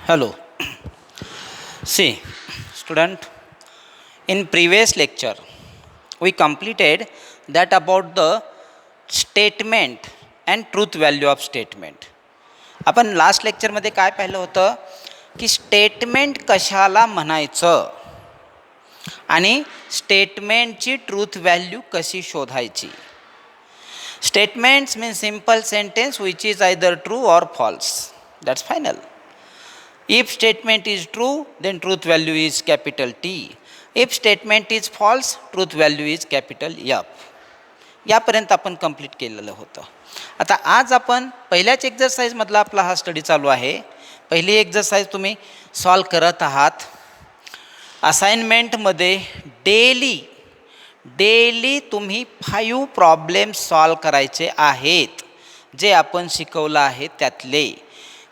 Hello. See, student, in previous lecture, we completed that about the statement and truth value of statement. आपण last लेक्चरमध्ये काय पाहिलं होतं की स्टेटमेंट कशाला म्हणायचं आणि स्टेटमेंटची ट्रूथ व्हॅल्यू कशी शोधायची. Statements mean simple sentence which is either true or false. That's final. If statement is true, then truth value is capital T. If statement is false, truth value is capital F. यापर्यंत आपण complete केलेलं होतं. आता आज आपण पहिल्याच एक्झरसाइजमधला आपला हा study चालू आहे. पहिली एक्झरसाइज तुम्ही सॉल्व करत आहात. असाइनमेंटमध्ये डेली तुम्ही 5 प्रॉब्लेम्स सॉल्व करायचे आहेत जे आपण शिकवलं आहे त्यातले,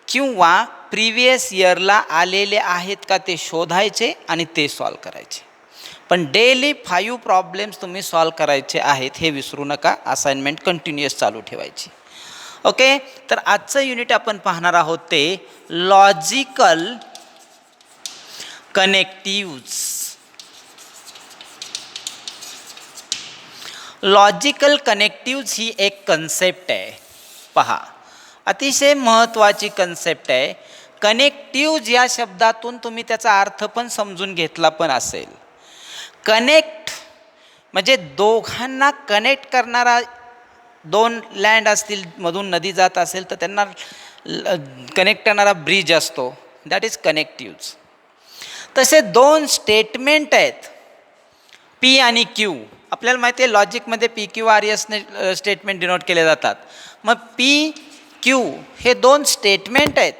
किंवा प्रिवियस इयरला आलेले आहेत का ते शोधायचे आणि ते सॉल्व करायचे. पण डेली 5 प्रॉब्लेम्स तुम्ही सॉल्व करायचे आहेत हे विसरू नका. असाइनमेंट कंटिन्युअस चालू ठेवायची. ओके, तर आजचं युनिट आपण पाहणार आहोत ते लॉजिकल कनेक्टिव्ज. लॉजिकल कनेक्टिव्ज ही एक कन्सेप्ट आहे. पहा, अतिशय महत्त्वाची कन्सेप्ट आहे. कनेक्टिव्ज या शब्दातून तुम्ही त्याचा अर्थ पण समजून घेतला पण असेल. कनेक्ट म्हणजे दोघांना कनेक्ट करणारा, 2 लँड असतील, मधून नदी जात असेल तर त्यांना कनेक्ट करणारा ब्रिज असतो, दॅट इज कनेक्टिव्ज. तसे 2 स्टेटमेंट आहेत, पी आणि क्यू. आपल्याला माहिती आहे लॉजिकमध्ये पी क्यू आर एसने स्टेटमेंट डिनोट केले जातात. मग पी क्यू हे 2 स्टेटमेंट आहेत.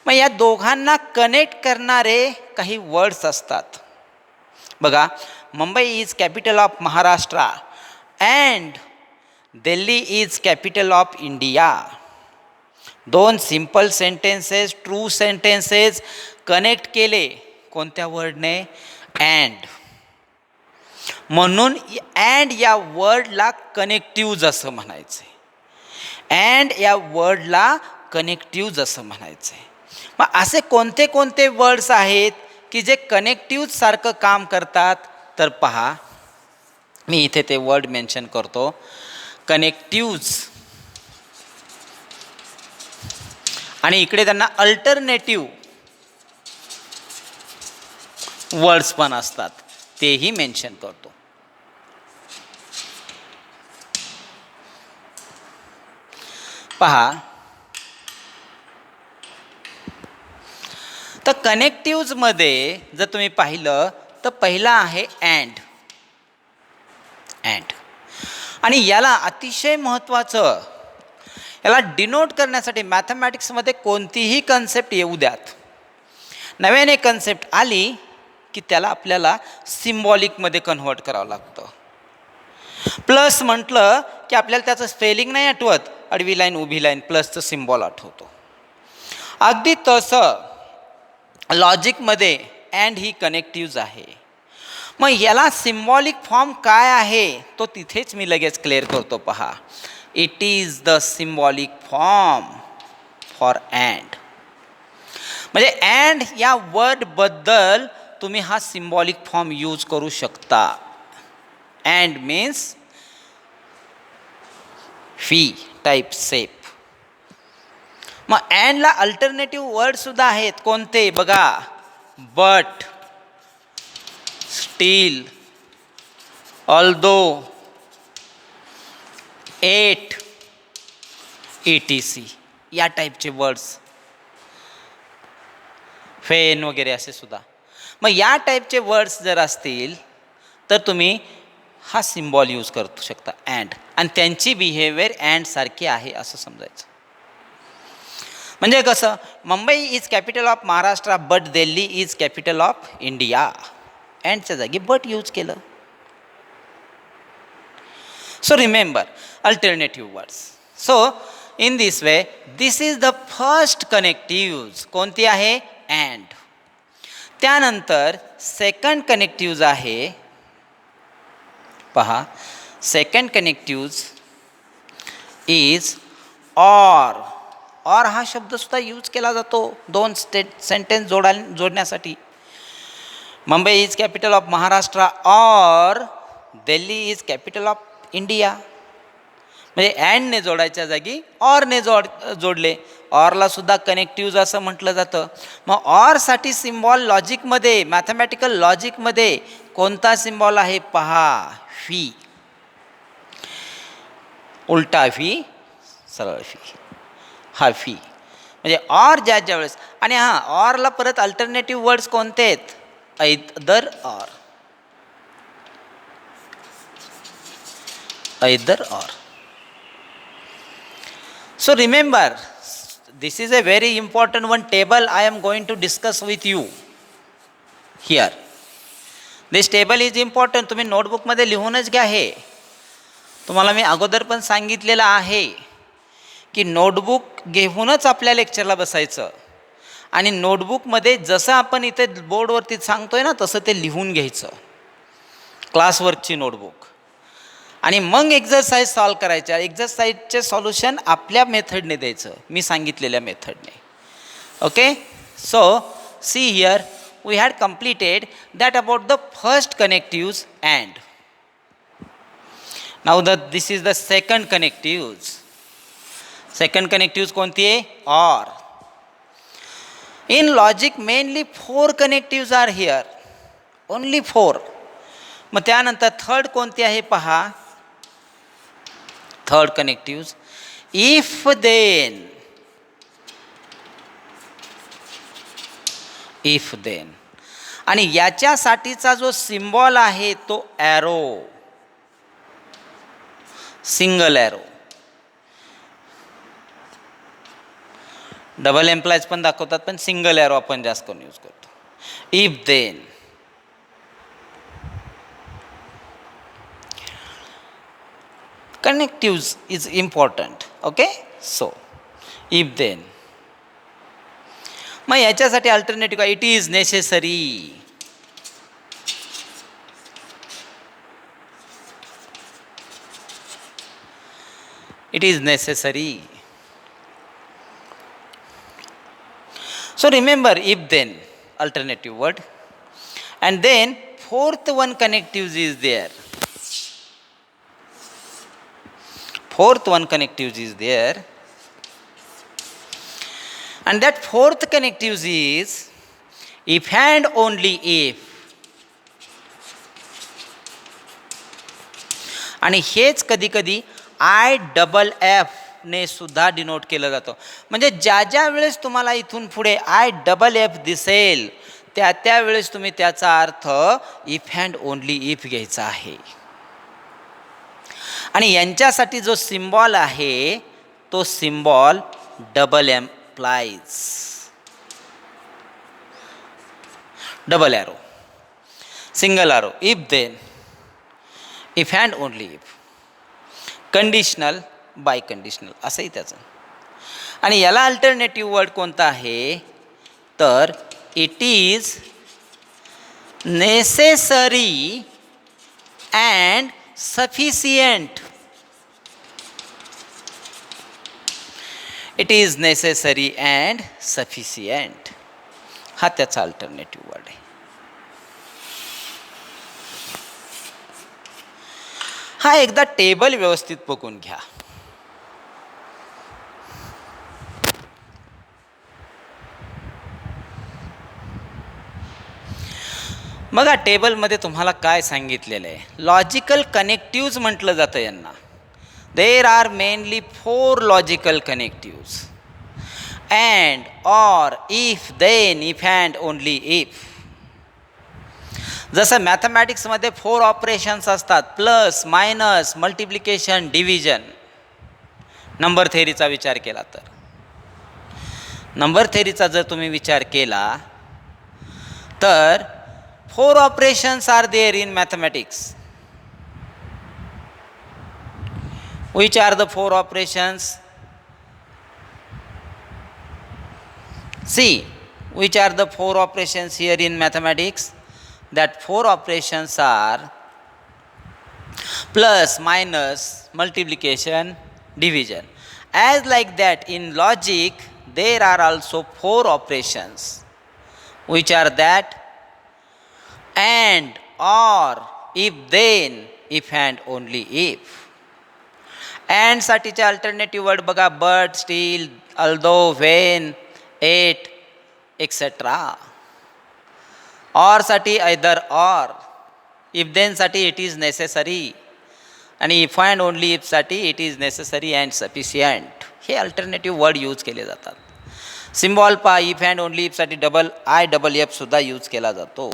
मग या दोघांना कनेक्ट करणारे काही वर्ड्स असतात. बघा, Mumbai is capital of Maharashtra and Delhi is capital of India. 2 simple sentences, true sentences connect केले कोणत्या वर्डने? अँड. म्हणून अँड या वर्डला कनेक्टिव्ज असं म्हणायचं. अँड या वर्डला कनेक्टिव्ज असं म्हणायचं आहे. मग असे कोणते कोणते वर्ड्स आहेत की जे कनेक्टिव्ज सारखं काम करतात? तर पहा, मी इथे ते वर्ड मेन्शन करतो. कनेक्टिव्ज आणि इकडे त्यांना अल्टरनेटिव्ह वर्ड्स पण असतात, तेही मेन्शन करतो. पहा, तर कनेक्टिव्जमध्ये जर तुम्ही पाहिलं तर पहिला आहे अँड. अँड आणि याला अतिशय महत्त्वाचं, याला डिनोट करण्यासाठी मॅथमॅटिक्समध्ये कोणतीही कन्सेप्ट येऊ द्यात, नव्याने कन्सेप्ट आली की त्याला आपल्याला सिम्बॉलिकमध्ये कन्व्हर्ट करावं लागतं. प्लस म्हटलं की आपल्याला त्याचं स्पेलिंग नाही आठवत, आडवी लाईन उभी लाईन प्लसचं सिम्बॉल आठवतो. अगदी तसं लॉजिकमध्ये अँड ही कनेक्टिव्ज आहे. मग याला सिम्बॉलिक फॉर्म काय आहे तो तिथेच मी लगेच क्लिअर करतो. पहा, it is the symbolic form for and. म्हणजे अँड या वर्डबद्दल तुम्ही हा सिम्बॉलिक फॉर्म यूज करू शकता. अँड मीन्स फी टाईप सेप. मग अँडला अल्टरनेटिव्ह वर्ड सुद्धा आहेत. कोणते? बघा, but, still, although, et, ETC या टाईपचे वर्ड्स, फेन वगैरे असे सुद्धा. मग या टाईपचे वर्ड्स जर असतील तर तुम्ही हा सिम्बॉल यूज करू शकता अँड, आणि त्यांची बिहेवियर अँड सारखी आहे असं समजायचं. म्हणजे कसं, Mumbai is capital of Maharashtra but Delhi is capital of India. अँडच्या जागी बट यूज केलं. So remember alternative words. So in this way this is the first connectives. कोणती आहे? अँड. त्यानंतर सेकंड कनेक्टिव्ज आहे. पहा, second connectives is or. Or हा शब्दसुद्धा यूज केला जातो दोन सेंटेन्स जोडण्यासाठी. Mumbai is capital of Maharashtra or Delhi is capital of India. म्हणजे अँडने जोडायच्या जागी ऑरने जोडले. ऑरला सुद्धा कनेक्टिव्ज असं म्हटलं जातं. मग ऑरसाठी सिम्बॉल लॉजिकमध्ये, मॅथमॅटिकल लॉजिकमध्ये कोणता सिम्बॉल आहे पहा, फी. उलटा फी, सरळ फी, हा फी. म्हणजे ऑर ज्या वेळेस, आणि हां ऑरला परत अल्टरनेटिव्ह वर्ड्स कोणते आहेत, either or, either or. So remember, this is a very important one table I am going to discuss with you here. This table is important. तुम्ही नोटबुकमध्ये लिहूनच घ्या. हे तुम्हाला मी अगोदर पण सांगितलेलं आहे की नोटबुक घेऊनच आपल्या लेक्चरला बसायचं आणि नोटबुकमध्ये जसं आपण इथे बोर्डवरती सांगतोय ना तसं ते लिहून घ्यायचं, क्लासवर्कची नोटबुक. आणि मग एक्झरसाईज सॉल्व करायच्या. एक्झरसाईजचे सॉल्युशन आपल्या मेथडने द्यायचं, मी सांगितलेल्या मेथडने. Okay, so see here we had completed that about the first connectives and. Now this is the second connectives. Second connectives कोणती आहे, or. In logic mainly 4 connectives are here, only 4. मग त्यानंतर थर्ड कोणती आहे पहा, third connectives if then. If then, आणि याच्यासाठीचा जो सिम्बॉल आहे तो arrow, single arrow. Double implies पण दाखवतात पण सिंगल ॲरो आपण जास्त करून यूज करतो. If then, connectives is important. Okay, so if then, मग याच्यासाठी अल्टरनेटिव्ह काय, it is necessary. It is necessary. So remember if then alternative word, and then fourth one connectives is there. Fourth one connectives is there, and that fourth connectives is if and only if. आणि हेच कधी कधी IFF ने सुद्धा denote केलं जातं. म्हणजे ज्या वेळेस तुम्हाला इथून पुढे IFF दिसेल त्या वेळेस तुम्ही त्याचा अर्थ इफ अँड ओनली इफ घ्यायचा आहे. आणि यांच्यासाठी जो सिम्बॉल आहे तो symbol double implies, double arrow, single arrow. If then, if and only if, conditional, biconditional असंही त्याचं. आणि याला अल्टरनेटिव्ह वर्ड कोणता आहे तर it is necessary and sufficient. It is necessary and sufficient, हा त्याचा अल्टरनेटिव्ह वर्ड आहे. हा एकदा टेबल व्यवस्थित बघून घ्या. बघा टेबलमध्ये तुम्हाला काय सांगितलेलं आहे, लॉजिकल कनेक्टिव्ज म्हटलं जातं यांना. There are mainly 4 logical connectives, and, or, if, then, if and only if. जसं मॅथमॅटिक्समध्ये 4 ऑपरेशन्स असतात, plus, minus, multiplication, division. Number थेअरीचा विचार केला तर, नंबर थेअरीचा जर तुम्ही विचार केला तर 4 operations are there in mathematics. Which are the 4 operations? See, which are the 4 operations here in mathematics? That 4 operations are plus, minus, multiplication, division. As like that, in logic, there are also 4 operations, which are that and, or, if then, if and only if. And साठीचे alternative word बघा, but, still, although, when, et, etcetera. Or साठी either or, if then साठी it is necessary, आणि if and only if साठी it is necessary and sufficient. हे alternative word use केले जातात. Symbol पहा, इफ अँड ओनली इफसाठी IFF सुद्धा यूज केला जातो.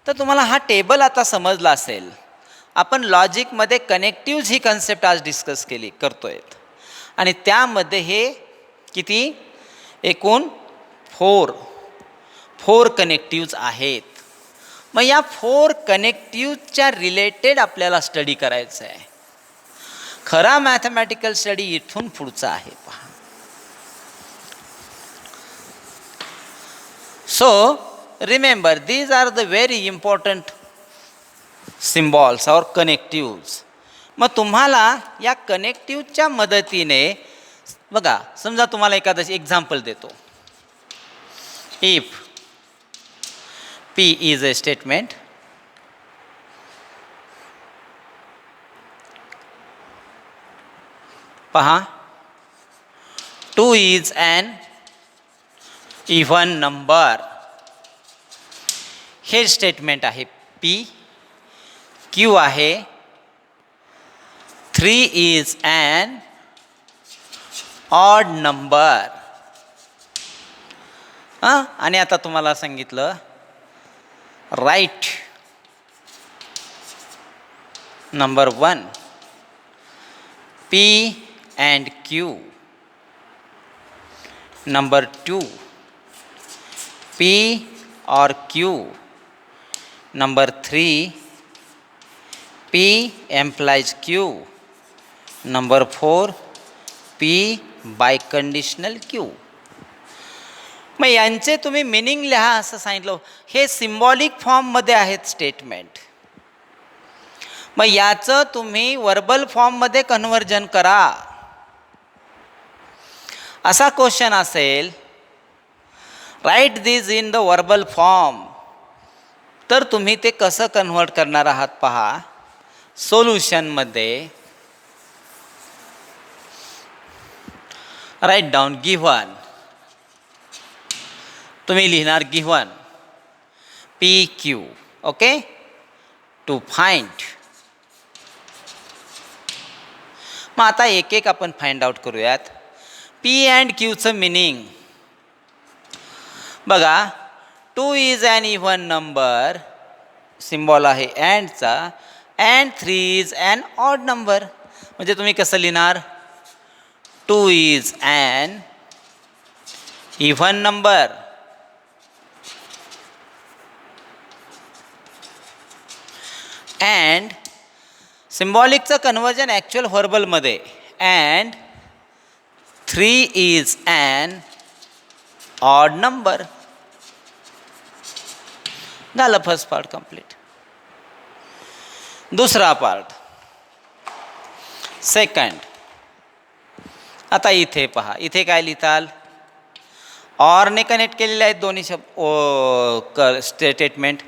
तर तुम्हाला हा टेबल आता समजला असेल. आपण लॉजिकमध्ये कनेक्टिव्ज ही कन्सेप्ट आज डिस्कस करतोय, आणि त्यामध्ये हे किती, एकूण 4 कनेक्टिव्ज आहेत. मग या 4 कनेक्टिव्हच्या रिलेटेड आपल्याला स्टडी करायचं आहे. खरा मॅथमॅटिकल स्टडी इथून पुढचा आहे पहा. So remember, these are the very important symbols और कनेक्टिव्ज. मग तुम्हाला या कनेक्टिव्हच्या मदतीने बघा, समजा तुम्हाला एखादं एक्झाम्पल देतो. If P is a statement, पहा, 2 is an even number. हे स्टेटमेंट आहे P. Q आहे 3 is an odd number. आणि आता तुम्हाला सांगितलं, right number 1 P and Q. Number 2 P और Q. Number 3 P implies Q. Number 4 P by conditional Q. मग यांचे तुम्ही मिनिंग लिहा असं सांगितलं. हे सिम्बॉलिक फॉर्ममध्ये आहेत स्टेटमेंट. मग याचं तुम्ही वर्बल फॉर्ममध्ये कन्व्हर्जन करा. असा क्वेश्चन असेल, write this in the verbal form, तर तुम्ही ते कसं कन्व्हर्ट करणार आहात पहा. सोल्युशनमध्ये राईट डाऊन गिव्हन, तुम्ही लिहिणार given PQ. Okay, to find. मग आता एक एक आपण फाइंड आउट करूयात. P अँड Qचं मिनिंग बघा. 2 is an even number, symbol आहे अँडचा, and 3 is an odd number. म्हणजे तुम्ही कसं लिहिणार, 2 is an even number and सिम्बॉलिकचं कन्वर्जन ॲक्च्युअल व्हर्बलमध्ये, and 3 is an odd number. झालं फर्स्ट पार्ट कंप्लीट. दुसरा पार्ट, सेकंड. आता इथे पहा, इथे काय लिहिताल, ऑरने कनेक्ट केलेले आहेत दोन्ही statement.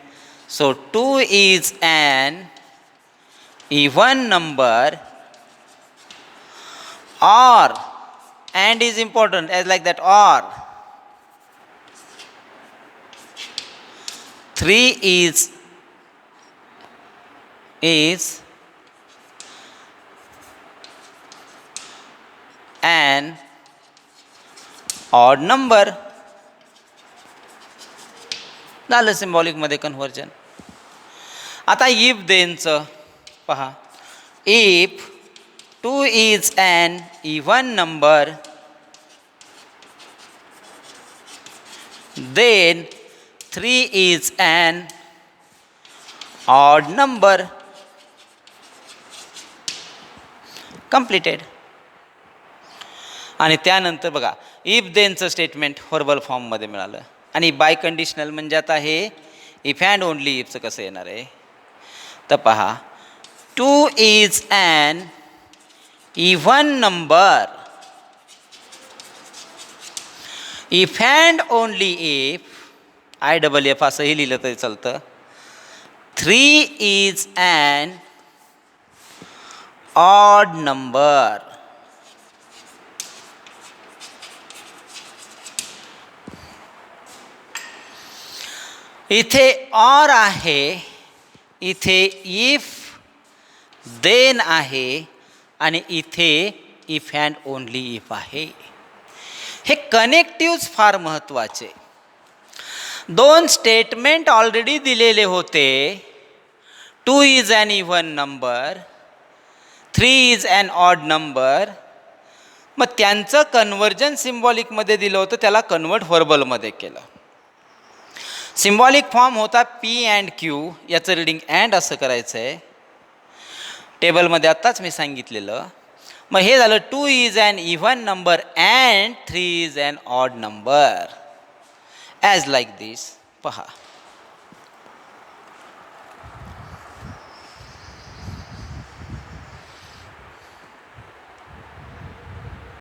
So 2 is an even number, or, and is important as like that, or 3 is an odd number. झालं सिम्बॉलिकमध्ये कन्व्हर्जन. आता इफ देनचं पहा. If 2 is an even number, then 3 is an odd number. Completed. आणि त्यानंतर बघा, if देनचं statement verbal फॉर्ममध्ये मिळालं. आणि बाय कंडिशनल म्हणजे आता हे इफ अँड ओनली इफचं कसं येणार आहे, तर पहा. 2 is an even number, if and only if, IFF असंही लिहिलं तरी चालतं, 3 इज अन ऑड नंबर. इथे ऑर आहे, इथे इफ देन आहे आणि इथे इफ अँड ओनली इफ आहे. हे कनेक्टिव्ज फार महत्त्वाचे. दोन स्टेटमेंट ऑलरेडी दिलेले होते. 2 is an even number, 3 is an odd number. मग त्यांचं कन्व्हर्जन सिम्बॉलिकमध्ये दिलं होतं, त्याला कन्वर्ट व्हर्बलमध्ये केलं. सिम्बॉलिक फॉर्म होता P अँड Q, याचं रिडिंग अँड असं करायचं आहे, टेबलमध्ये आत्ताच मी सांगितलेलं. मग हे झालं 2 is an even number and 3 is an odd number, as like this. पहा